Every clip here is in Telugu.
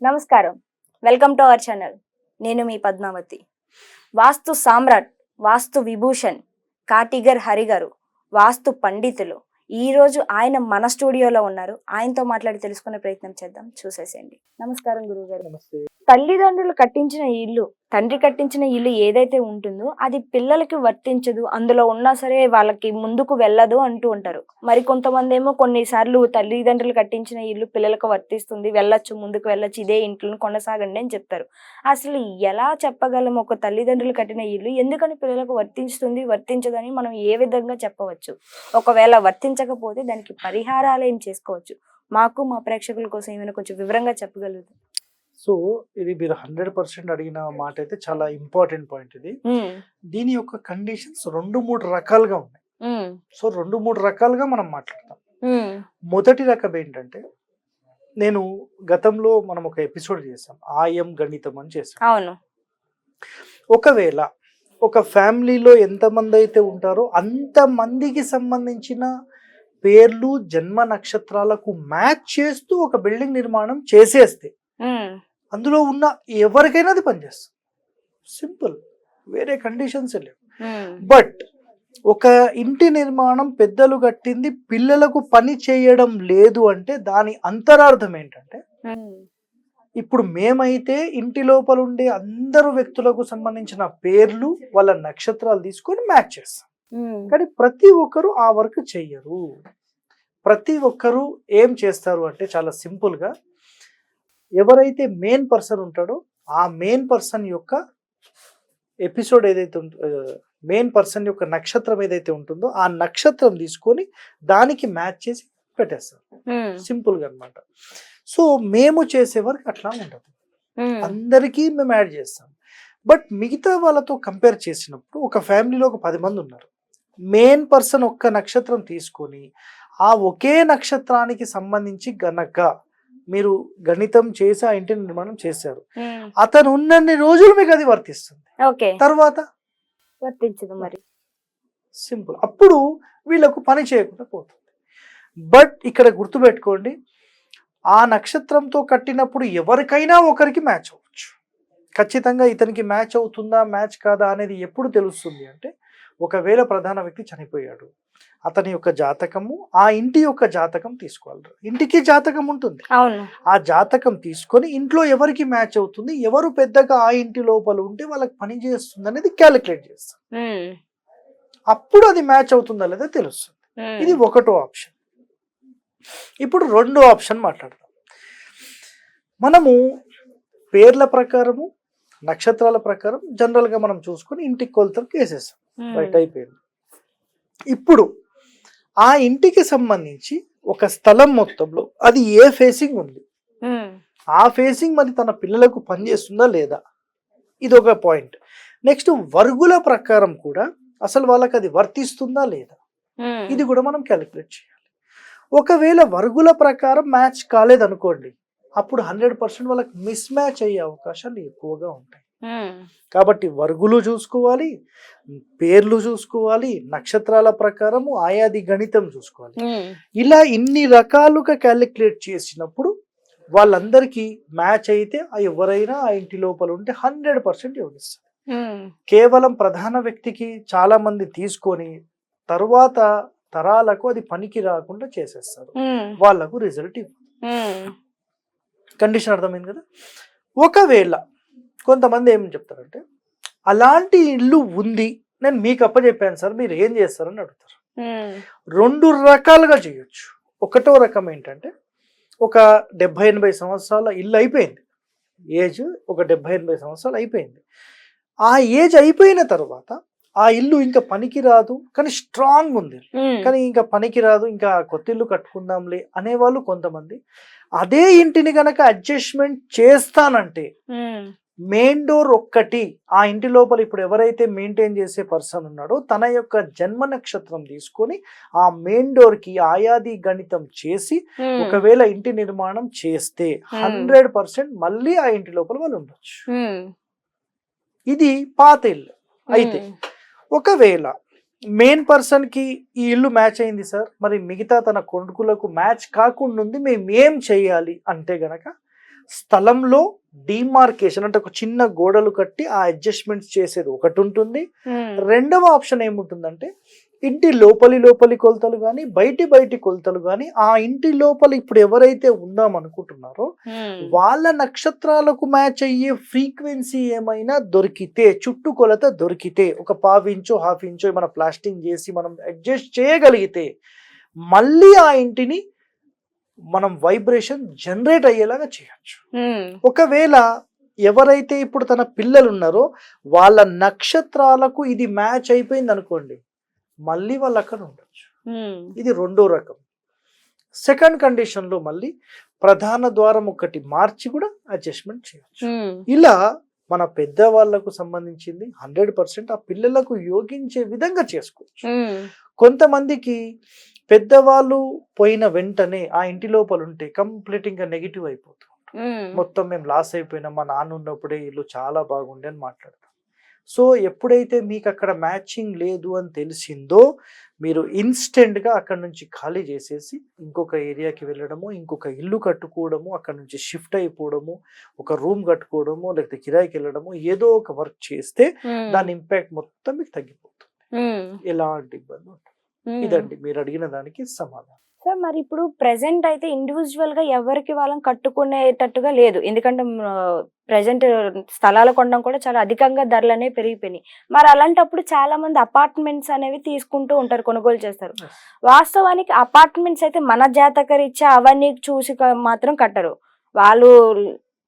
నమస్కారం, వెల్కమ్ టు అవర్ ఛానల్. నేను మీ పద్మావతి. వాస్తు సామ్రాట్, వాస్తు విభూషణ్ కాటిగర్ హరి గారు, వాస్తు పండితులు. ఈరోజు ఆయన మన స్టూడియోలో ఉన్నారు. ఆయనతో మాట్లాడి తెలుసుకునే ప్రయత్నం చేద్దాం. చూసేసేయండి. నమస్కారం గురువు గారు. తల్లిదండ్రులు కట్టించిన ఇల్లు, తండ్రి కట్టించిన ఇల్లు ఏదైతే ఉంటుందో అది పిల్లలకి వర్తించదు, అందులో ఉన్నా సరే వాళ్ళకి ముందుకు వెళ్ళదు అంటూ ఉంటారు. మరి కొంతమంది ఏమో కొన్నిసార్లు తల్లిదండ్రులు కట్టించిన ఇల్లు పిల్లలకు వర్తిస్తుంది, వెళ్ళొచ్చు, ముందుకు వెళ్ళొచ్చు, ఇదే ఇంట్లో కొనసాగండి అని చెప్తారు. అసలు ఎలా చెప్పగలం ఒక తల్లిదండ్రులు కట్టిన ఇల్లు ఎందుకని పిల్లలకు వర్తిస్తుంది, వర్తించదని మనం ఏ విధంగా చెప్పవచ్చు? ఒకవేళ వర్తించకపోతే దానికి పరిహారాలు ఏం చేసుకోవచ్చు? మాకు మా ప్రేక్షకుల కోసం ఏమైనా కొంచెం వివరంగా చెప్పగలుగుతాం? సో ఇది మీరు 100% అడిగిన మాట అయితే చాలా ఇంపార్టెంట్ పాయింట్. ఇది దీని యొక్క కండిషన్స్ 2-3 రకాలుగా ఉన్నాయి. సో 2-3 రకాలుగా మనం మాట్లాడతాం. మొదటి రకం ఏంటంటే, నేను గతంలో మనం ఒక ఎపిసోడ్ చేసాం, ఆయం గణితం అని చేసాం. అవును. ఒకవేళ ఒక ఫ్యామిలీలో ఎంతమంది అయితే ఉంటారో అంతమందికి సంబంధించిన పేర్లు జన్మ నక్షత్రాలకు మ్యాచ్ చేస్తూ ఒక బిల్డింగ్ నిర్మాణం చేసేస్తే అందులో ఉన్న ఎవరికైనా అది పనిచేస్తుంది. సింపుల్, వేరే కండిషన్స్ లేవు. బట్ ఒక ఇంటి నిర్మాణం పెద్దలు కట్టింది పిల్లలకు పని చేయడం లేదు అంటే దాని అంతరార్థం ఏంటంటే, ఇప్పుడు మేమైతే ఇంటి లోపల ఉండే అందరు వ్యక్తులకు సంబంధించిన పేర్లు వాళ్ళ నక్షత్రాలు తీసుకొని మ్యాచ్ చేస్తాం. కానీ ప్రతి ఒక్కరు ఆ వర్క్ చెయ్యరు. ప్రతి ఒక్కరు ఏం చేస్తారు అంటే, చాలా సింపుల్ గా ఎవరైతే మెయిన్ పర్సన్ ఉంటాడో ఆ మెయిన్ పర్సన్ యొక్క ఎపిసోడ్ ఏదైతే మెయిన్ పర్సన్ యొక్క నక్షత్రం ఏదైతే ఉంటుందో ఆ నక్షత్రం తీసుకొని దానికి మ్యాచ్ చేసి పెట్టేస్తారు. సింపుల్ గా అన్నమాట. సో మేము చేసే వర్క్ అట్లా ఉండదు, అందరికీ మేము యాడ్ చేస్తాం. బట్ మిగతా వాళ్ళతో కంపేర్ చేసినప్పుడు ఒక ఫ్యామిలీలో ఒక 10 మంది ఉన్నారు. మెయిన్ పర్సన్ ఒక్క నక్షత్రం తీసుకొని ఆ ఒకే నక్షత్రానికి సంబంధించి గనక మీరు గణితం చేసి ఆ ఇంటి నిర్మాణం చేశారు, అతను ఉన్నన్ని రోజులు మీకు అది వర్తిస్తుంది, తర్వాత వర్తించదు. మరి సింపుల్. అప్పుడు వీళ్ళకు పని చేయకుండా పోతుంది. బట్ ఇక్కడ గుర్తుపెట్టుకోండి, ఆ నక్షత్రంతో కట్టినప్పుడు ఎవరికైనా ఒకరికి మ్యాచ్ అవ్వచ్చు. ఖచ్చితంగా ఇతనికి మ్యాచ్ అవుతుందా మ్యాచ్ కాదా అనేది ఎప్పుడు తెలుస్తుంది అంటే, ఒకవేళ ప్రధాన వ్యక్తి చనిపోయాడు, అతని యొక్క జాతకము ఆ ఇంటి యొక్క జాతకం తీసుకోవాలి. ఇంటికి జాతకం ఉంటుంది, ఆ జాతకం తీసుకొని ఇంట్లో ఎవరికి మ్యాచ్ అవుతుంది, ఎవరు పెద్దగా ఆ ఇంటి లోపల ఉంటే వాళ్ళకి పని చేస్తుంది అనేది క్యాలిక్యులేట్ చేస్తాం. అప్పుడు అది మ్యాచ్ అవుతుందా లేదా తెలుస్తుంది. ఇది ఒకటో ఆప్షన్. ఇప్పుడు రెండో ఆప్షన్ మాట్లాడదాం. మనము పేర్ల ప్రకారము నక్షత్రాల ప్రకారం జనరల్ గా మనం చూసుకొని ఇంటికి కొలతలకు వేసేసాం, రైట్, అయిపోయింది. ఇప్పుడు ఆ ఇంటికి సంబంధించి ఒక స్థలం మొత్తంలో అది ఏ ఫేసింగ్ ఉంది, ఆ ఫేసింగ్ మరి తన పిల్లలకు పనిచేస్తుందా లేదా, ఇది ఒక పాయింట్. నెక్స్ట్ వర్గుల ప్రకారం కూడా అసలు వాళ్ళకి అది వర్తిస్తుందా లేదా, ఇది కూడా మనం క్యాలిక్యులేట్ చేయాలి. ఒకవేళ వర్గుల ప్రకారం మ్యాచ్ కాలేదనుకోండి, అప్పుడు 100% వాళ్ళకి మిస్ మ్యాచ్ అయ్యే అవకాశాలు ఎక్కువగా ఉంటాయి. కాబట్టి వర్గులు చూసుకోవాలి, పేర్లు చూసుకోవాలి, నక్షత్రాల ప్రకారము ఆయాది గణితం చూసుకోవాలి. ఇలా ఇన్ని రకాలుగా క్యాలిక్యులేట్ చేసినప్పుడు వాళ్ళందరికీ మ్యాచ్ అయితే ఎవరైనా ఆ ఇంటి లోపల ఉంటే 100% యోగిస్తారు. కేవలం ప్రధాన వ్యక్తికి చాలా మంది తీసుకొని తరువాత తరాలకు అది పనికి రాకుండా చేసేస్తారు, వాళ్ళకు రిజల్ట్ ఇవ్వదు. కండిషన్ అర్థమైంది కదా. ఒకవేళ కొంతమంది ఏం చెప్తారంటే, అలాంటి ఇల్లు ఉంది, నేను మీకు అప్పచెప్పాను సార్, మీరు ఏం చేస్తారని అడుగుతారు. 2 రకాలుగా చేయొచ్చు. ఒకటో రకం ఏంటంటే, ఒక 70-80 సంవత్సరాల ఇల్లు అయిపోయింది, ఏజ్ ఒక 70-80 సంవత్సరాలు అయిపోయింది. ఆ ఏజ్ అయిపోయిన తర్వాత ఆ ఇల్లు ఇంకా పనికి రాదు కానీ స్ట్రాంగ్ ఉంది, కానీ ఇంకా పనికి రాదు, ఇంకా కొత్త ఇల్లు కట్టుకుందాంలే అనేవాళ్ళు కొంతమంది. అదే ఇంటిని గనక అడ్జస్ట్మెంట్ చేస్తానంటే మెయిన్ డోర్ ఒక్కటి ఆ ఇంటి లోపల ఇప్పుడు ఎవరైతే మెయింటైన్ చేసే పర్సన్ ఉన్నాడో తన యొక్క జన్మ నక్షత్రం తీసుకొని ఆ మెయిన్ డోర్ కి ఆయాది గణితం చేసి ఒకవేళ ఇంటి నిర్మాణం చేస్తే 100% మళ్ళీ ఆ ఇంటి లోపల వాళ్ళు ఉండొచ్చు. ఇది పాత ఇల్లు. అయితే ఒకవేళ మెయిన్ పర్సన్ కి ఈ ఇల్లు మ్యాచ్ అయింది సార్, మరి మిగతా తన కొడుకులకు మ్యాచ్ కాకుండా ఉంది, మేము ఏం చెయ్యాలి అంటే గనక స్థలంలో డిమార్కేషన్ అంటే ఒక చిన్న గోడలు కట్టి ఆ అడ్జస్ట్మెంట్స్ చేసేది ఒకటి ఉంటుంది. రెండవ ఆప్షన్ ఏముంటుందంటే ఇంటి లోపలి కొలతలు కానీ బయటి కొలతలు కానీ ఆ ఇంటి లోపల ఇప్పుడు ఎవరైతే ఉందాం అనుకుంటున్నారో వాళ్ళ నక్షత్రాలకు మ్యాచ్ అయ్యే ఫ్రీక్వెన్సీ ఏమైనా దొరికితే, చుట్టు కొలత దొరికితే, ఒక 1/2 ఇంచో 1/2 ఇంచో ఏమైనా ప్లాస్టింగ్ చేసి మనం అడ్జస్ట్ చేయగలిగితే మళ్ళీ ఆ ఇంటిని మనం వైబ్రేషన్ జనరేట్ అయ్యేలాగా చేయొచ్చు. ఒకవేళ ఎవరైతే ఇప్పుడు తన పిల్లలు ఉన్నారో వాళ్ళ నక్షత్రాలకు ఇది మ్యాచ్ అయిపోయింది అనుకోండి, మళ్ళీ వాళ్ళు అక్కడ ఉండొచ్చు. ఇది రెండో రకం. సెకండ్ కండిషన్ లో మళ్ళీ ప్రధాన ద్వారం ఒకటి మార్చి కూడా అడ్జస్ట్మెంట్ చేయొచ్చు. ఇలా మన పెద్దవాళ్లకు సంబంధించింది 100% ఆ పిల్లలకు యోగించే విధంగా చేసుకోవచ్చు. కొంతమందికి పెద్దవాళ్ళు పోయిన వెంటనే ఆ ఇంటి లోపల ఉంటే కంప్లీట్ ఇంకా నెగిటివ్ అయిపోతుంది. మొత్తం మేము లాస్ అయిపోయినాం, మా నాన్న ఉన్నప్పుడే ఇల్లు చాలా బాగుండే అని మాట్లాడతాం. సో ఎప్పుడైతే మీకు అక్కడ మ్యాచింగ్ లేదు అని తెలిసిందో మీరు ఇన్స్టెంట్గా అక్కడ నుంచి ఖాళీ చేసేసి ఇంకొక ఏరియాకి వెళ్ళడము, ఇంకొక ఇల్లు కట్టుకోవడము, అక్కడ నుంచి షిఫ్ట్ అయిపోవడము, ఒక రూమ్ కట్టుకోవడము, లేకపోతే కిరాయికి వెళ్ళడము, ఏదో ఒక వర్క్ చేస్తే దాని ఇంపాక్ట్ మొత్తం మీకు తగ్గిపోతుంది. ఎలాంటి ఇబ్బంది ఉంటుంది. ఇదండి మీరు అడిగిన దానికి సమాధానం. సార్ మరి ఇప్పుడు ప్రెసెంట్ అయితే ఇండివిజువల్ గా ఎవరికి వాళ్ళని కట్టుకునేటట్టుగా లేదు, ఎందుకంటే ప్రెసెంట్ స్థలాలు కొనడం కూడా చాలా అధికంగా ధరలు అనేవి పెరిగిపోయినాయి. మరి అలాంటప్పుడు చాలా మంది అపార్ట్మెంట్స్ అనేవి తీసుకుంటూ ఉంటారు, కొనుగోలు చేస్తారు. వాస్తవానికి అపార్ట్మెంట్స్ అయితే మన జాతక రీత్యా అవన్నీ చూసి మాత్రం కట్టరు. వాళ్ళు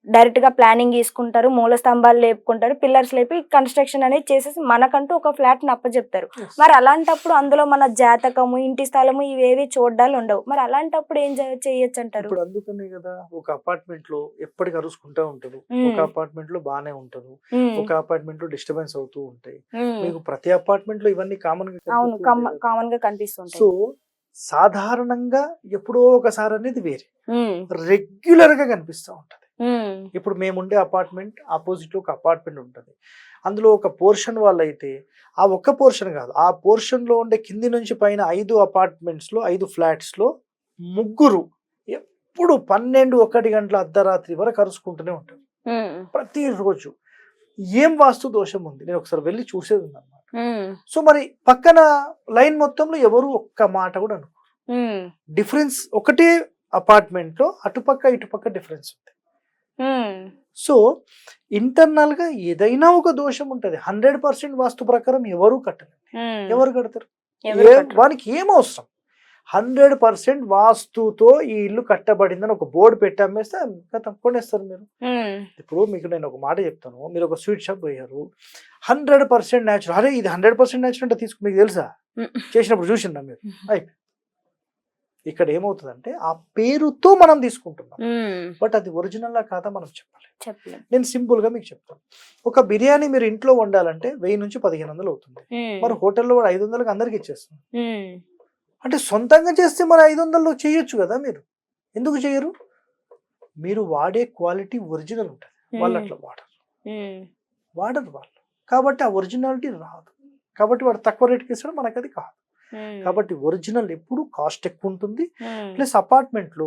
డైరెక్ట్ గా ప్లానింగ్ తీసుకుంటారు, మూల స్తంభాలు లేపుకుంటారు, పిల్లర్స్ లేపి కన్స్ట్రక్షన్ అనేది చేసేసి మనకంటూ ఒక ఫ్లాట్ ని అప్పచెప్తారు. మరి అలాంటప్పుడు అందులో మన జాతకము, ఇంటి స్థలము ఇవేవి చూడాలి ఉండవు. మరి అలాంటప్పుడు ఏం చేయొచ్చు అంటారు? ఇప్పుడు అందుకనే కదా ఒక అపార్ట్మెంట్ లో ఎప్పటికి అరుచుకుంటా ఉంటారు, ఒక అపార్ట్మెంట్ లో బానే ఉంటారు, ఒక అపార్ట్మెంట్ లో డిస్టర్బెన్స్ అవుతూ ఉంటాయి. మీకు ప్రతి అపార్ట్మెంట్ లో ఇవన్నీ కామన్ గా కనిపిస్తుంటాయి. సో సాధారణంగా ఎప్పుడో ఒకసారి అనేది వేరే, రెగ్యులర్ గా కనిపిస్తూ ఉంటది. ఇప్పుడు మేముండే అపార్ట్మెంట్ ఆపోజిట్ ఒక అపార్ట్మెంట్ ఉంటుంది, అందులో ఒక పోర్షన్ వాళ్ళైతే ఆ ఒక్క పోర్షన్ కాదు, ఆ పోర్షన్ లో ఉండే కింది నుంచి పైన 5 అపార్ట్మెంట్స్ లో 5 ఫ్లాట్స్ లో ముగ్గురు ఎప్పుడు 12-1 గంటల అర్ధరాత్రి వరకు అరుచుకుంటూనే ఉంటారు ప్రతిరోజు. ఏం వాస్తు దోషం ఉంది, నేను ఒకసారి వెళ్ళి చూసేది ఉందన్నమాట. సో మరి పక్కన లైన్ మొత్తంలో ఎవరు ఒక్క మాట కూడా అనుకోరు. డిఫరెన్స్ ఒకటే అపార్ట్మెంట్ లో అటుపక్క ఇటుపక్క డిఫరెన్స్ ఉంది. సో ఇంటర్నల్ గా ఏదైనా ఒక దోషం ఉంటది. 100% వాస్తు ప్రకారం ఎవరు కట్టరు. ఎవరు కడతారు? వానికి ఏం అవసరం? 100% వాస్తుతో ఈ ఇల్లు కట్టబడిందని ఒక బోర్డు పెట్టి అమ్మేస్తే కొనేస్తారు మీరు. ఇప్పుడు మీకు నేను ఒక మాట చెప్తాను, మీరు ఒక స్వీట్ షాప్ పోయారు, 100% న్యాచురల్, అరే ఇది 100% న్యాచురల్ అంటే తీసుకు, మీకు తెలుసా? చేసినప్పుడు చూసిందా మీరు? అయిపోయి ఇక్కడ ఏమవుతుందంటే ఆ పేరుతో మనం తీసుకుంటున్నాం, బట్ అది ఒరిజినల్ లా కాదా మనం చెప్పాలి. నేను సింపుల్ గా మీకు చెప్తాను, ఒక బిర్యానీ మీరు ఇంట్లో వండాలంటే 1000 నుంచి 1500 అవుతుంది. మరి హోటల్లో కూడా 500కి అందరికి ఇచ్చేస్తుంది. అంటే సొంతంగా చేస్తే మరి 500లో చేయొచ్చు కదా, మీరు ఎందుకు చేయరు? మీరు వాడే క్వాలిటీ ఒరిజినల్ ఉంటుంది, వాళ్ళు అట్లా వాడరు వాళ్ళు, కాబట్టి ఆ ఒరిజినాలిటీ రాదు. కాబట్టి వాడు తక్కువ రేట్కి ఇస్తాడు, మనకు అది కాదు. కాబట్టి ఒరిజినల్ ఎప్పుడు కాస్ట్ ఎక్కువ ఉంటుంది. ప్లస్ అపార్ట్మెంట్ లో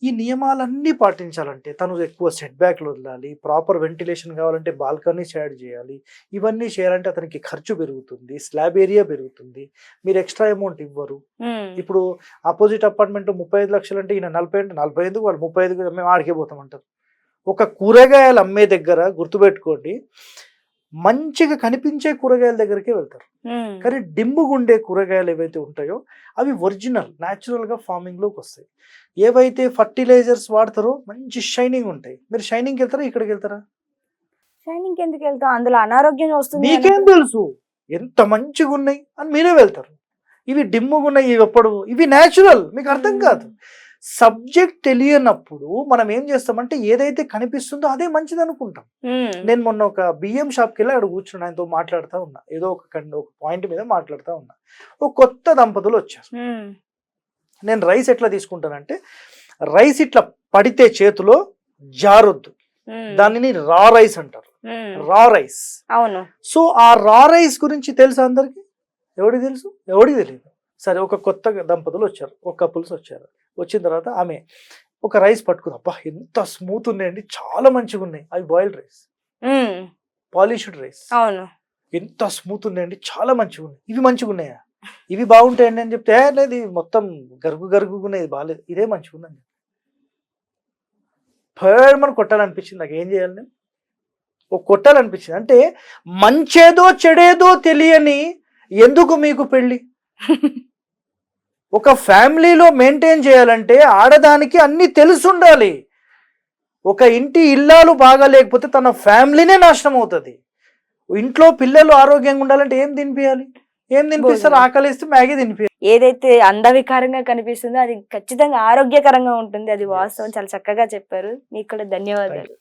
ఈ నియమాలన్నీ పాటించాలంటే తను ఎక్కువ సెట్ బ్యాక్లు వదలాలి, ప్రాపర్ వెంటిలేషన్ కావాలంటే బాల్కనీస్ యాడ్ చేయాలి, ఇవన్నీ చేయాలంటే అతనికి ఖర్చు పెరుగుతుంది, స్లాబ్ ఏరియా పెరుగుతుంది, మీరు ఎక్స్ట్రా అమౌంట్ ఇవ్వరు. ఇప్పుడు ఆపోజిట్ అపార్ట్మెంట్ 35 లక్షలు అంటే ఈయన 40 అంటే 40 ఎందుకు, వాళ్ళు 35 మేము ఆడికే పోతామంటారు. ఒక కూరగాయలు అమ్మే దగ్గర గుర్తుపెట్టుకోండి, మంచిగా కనిపించే కూరగాయల దగ్గరికే వెళ్తారు, కానీ డిమ్ముగుండే కూరగాయలు ఏవైతే ఉంటాయో అవి ఒరిజినల్ న్యాచురల్ గా ఫార్మింగ్ లోకి వస్తాయి. ఏవైతే ఫర్టిలైజర్స్ వాడతారో మంచి షైనింగ్ ఉంటాయి. మీరు షైనింగ్ వెళ్తారా, ఇక్కడికి వెళ్తారా? షైనింగ్ ఎందుకు వెళ్తాం, అందులో అనారోగ్యం వస్తుంది. మీకేం తెలుసు ఎంత మంచిగా ఉన్నాయి అని మీరే వెళ్తారు. ఇవి డిమ్ముగా ఉన్నాయి, ఇవి ఎప్పుడు, ఇవి న్యాచురల్, మీకు అర్థం కాదు. సబ్జెక్ట్ తెలియనప్పుడు మనం ఏం చేస్తామంటే ఏదైతే కనిపిస్తుందో అదే మంచిది అనుకుంటాం. నేను మొన్న ఒక బియ్యం షాప్కి వెళ్ళి అక్కడ కూర్చుని ఆయనతో మాట్లాడుతూ ఉన్నా, ఏదో ఒక పాయింట్ మీద మాట్లాడుతూ ఉన్నా. ఒక కొత్త దంపతులు వచ్చారు. నేను రైస్ ఎట్లా తీసుకుంటానంటే, రైస్ ఇట్లా పడితే చేతిలో జారొద్దు, దానిని రా రైస్ అంటారు, రా రైస్. అవును. సో ఆ రా రైస్ గురించి తెలుసా అందరికి? ఎవరికి తెలుసు? ఎవరికి తెలియదు. సరే, ఒక కొత్త దంపతులు వచ్చారు, ఒక కపుల్స్ వచ్చారు. వచ్చిన తర్వాత ఆమె ఒక రైస్ పట్టుకుంది, అబ్బా ఎంత స్మూత్ ఉన్నాయండి, చాలా మంచిగా ఉన్నాయి, అవి బాయిల్డ్ రైస్, ఉమ్, పాలిష్డ్ రైస్, అవును. ఎంత స్మూత్ ఉన్నాయండి, చాలా మంచిగా ఉన్నాయి, ఇవి మంచిగా ఉన్నాయా, ఇవి బాగుంటాయండి అని చెప్తే, "ఏ, లేదు ఇది మొత్తం గరుగుగా బాగాలేదు, ఇదే మంచిగా ఉందని." ఫేర్ మనం కొట్టాలనిపించింది, నాకు ఏం చేయాలి నేను, ఒక కొట్టాలనిపించింది. అంటే మంచేదో చెడేదో తెలియని ఎందుకు మీకు పెళ్ళి? ఒక ఫ్యామిలీలో మెయింటైన్ చేయాలంటే ఆడదానికి అన్ని తెలుసుండాలి. ఒక ఇంటి ఇల్లాలు బాగా లేకపోతే తన ఫ్యామిలీనే నాశనం అవుతుంది. ఇంట్లో పిల్లలు ఆరోగ్యంగా ఉండాలంటే ఏం తినిపించాలి? ఏం తినిపిస్తారు? ఆకలిస్తే మ్యాగీ తినిపించాలి. ఏదైతే అందవికారంగా కనిపిస్తుందో అది ఖచ్చితంగా ఆరోగ్యకరంగా ఉంటుంది. అది వాస్తవం. చాలా చక్కగా చెప్పారు. మీకు కూడా ధన్యవాదాలు.